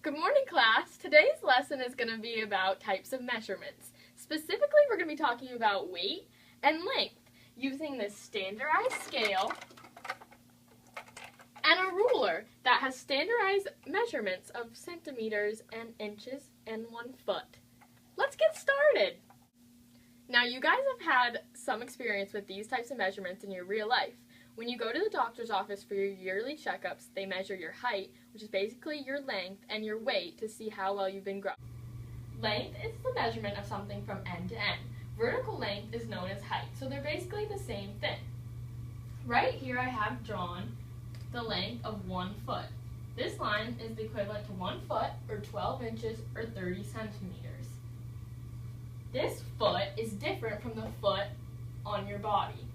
Good morning, class. Today's lesson is going to be about types of measurements. Specifically, we're going to be talking about weight and length using this standardized scale and a ruler that has standardized measurements of centimeters and inches and 1 foot. Let's get started. Now, you guys have had some experience with these types of measurements in your real life. When you go to the doctor's office for your yearly checkups, they measure your height, which is basically your length, and your weight to see how well you've been growing. Length is the measurement of something from end to end. Vertical length is known as height, so they're basically the same thing. Right here I have drawn the length of 1 foot. This line is the equivalent to 1 foot, or 12 inches, or 30 centimeters. This foot is different from the foot on your body.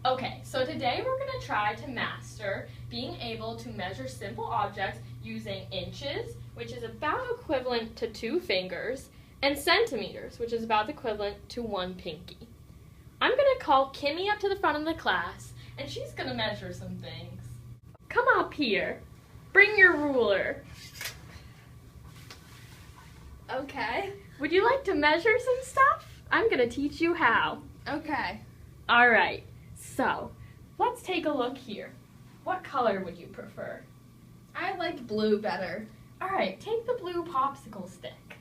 Okay, so today we're going to try to master being able to measure simple objects using inches, which is about equivalent to 2 fingers, and centimeters, which is about equivalent to 1 pinky. I'm going to call Kimmy up to the front of the class, and she's going to measure some things. Come up here. Bring your ruler. Okay. Would you like to measure some stuff? I'm going to teach you how. Okay. All right. So, let's take a look here. What color would you prefer? I like blue better. All right, take the blue popsicle stick.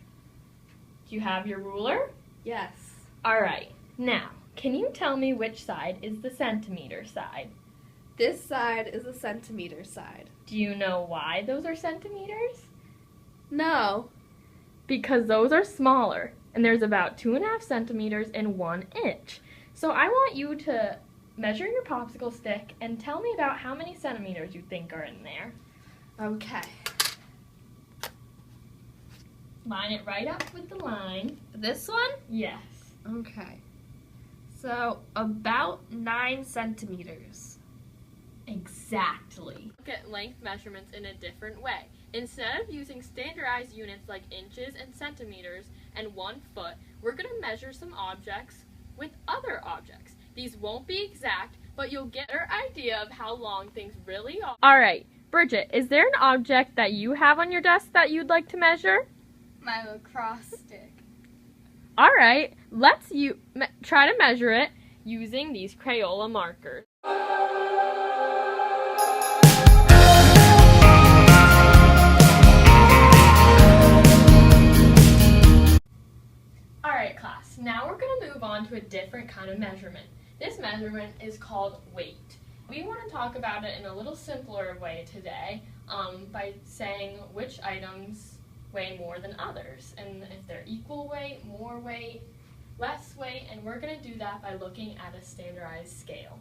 Do you have your ruler? Yes. All right. Now, can you tell me which side is the centimeter side? This side is a centimeter side. Do you know why those are centimeters? No. Because those are smaller, and there's about 2.5 centimeters in 1 inch. So I want you to measure your popsicle stick and tell me about how many centimeters you think are in there. Okay. Line it right up with the line. This one? Yes. Okay. So, about 9 centimeters. Exactly. Look at length measurements in a different way. Instead of using standardized units like inches and centimeters and 1 foot, we're going to measure some objects with other objects. These won't be exact, but you'll get an idea of how long things really are. All right, Bridget, is there an object that you have on your desk that you'd like to measure? My lacrosse stick. All right, let's try to measure it using these Crayola markers. All right, class, now we're going to move on to a different kind of measurement. This measurement is called weight. We want to talk about it in a little simpler way today by saying which items weigh more than others, and if they're equal weight, more weight, less weight, and we're going to do that by looking at a standardized scale.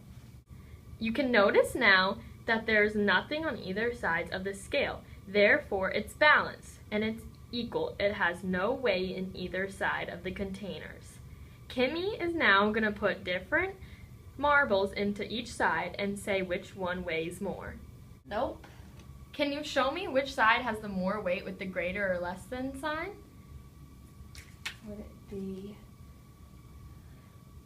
You can notice now that there's nothing on either side of the scale. Therefore, it's balanced, and it's equal. It has no weight in either side of the containers. Kimmy is now going to put different marbles into each side and say which one weighs more. Nope. Can you show me which side has the more weight with the greater or less than sign? Would it be?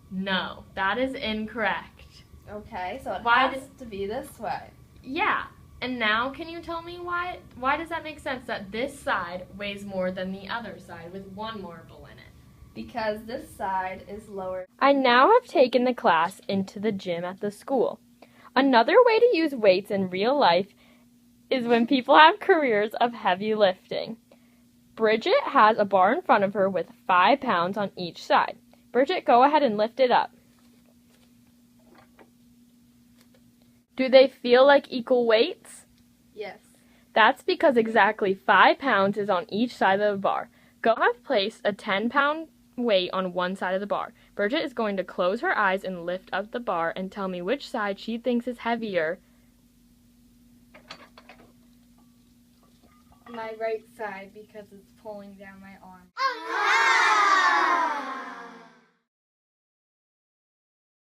No, that is incorrect. Okay, so it Why has to be this way. Yeah, and now can you tell me why does that make sense that this side weighs more than the other side with 1 marble in it? Because this side is lower. I now have taken the class into the gym at the school. Another way to use weights in real life is when people have careers of heavy lifting. Bridget has a bar in front of her with 5 pounds on each side. Bridget, go ahead and lift it up. Do they feel like equal weights? Yes. That's because exactly 5 pounds is on each side of the bar. Go have placed a 10-pound weight on one side of the bar. Bridget is going to close her eyes and lift up the bar and tell me which side she thinks is heavier. My right side, because it's pulling down my arm.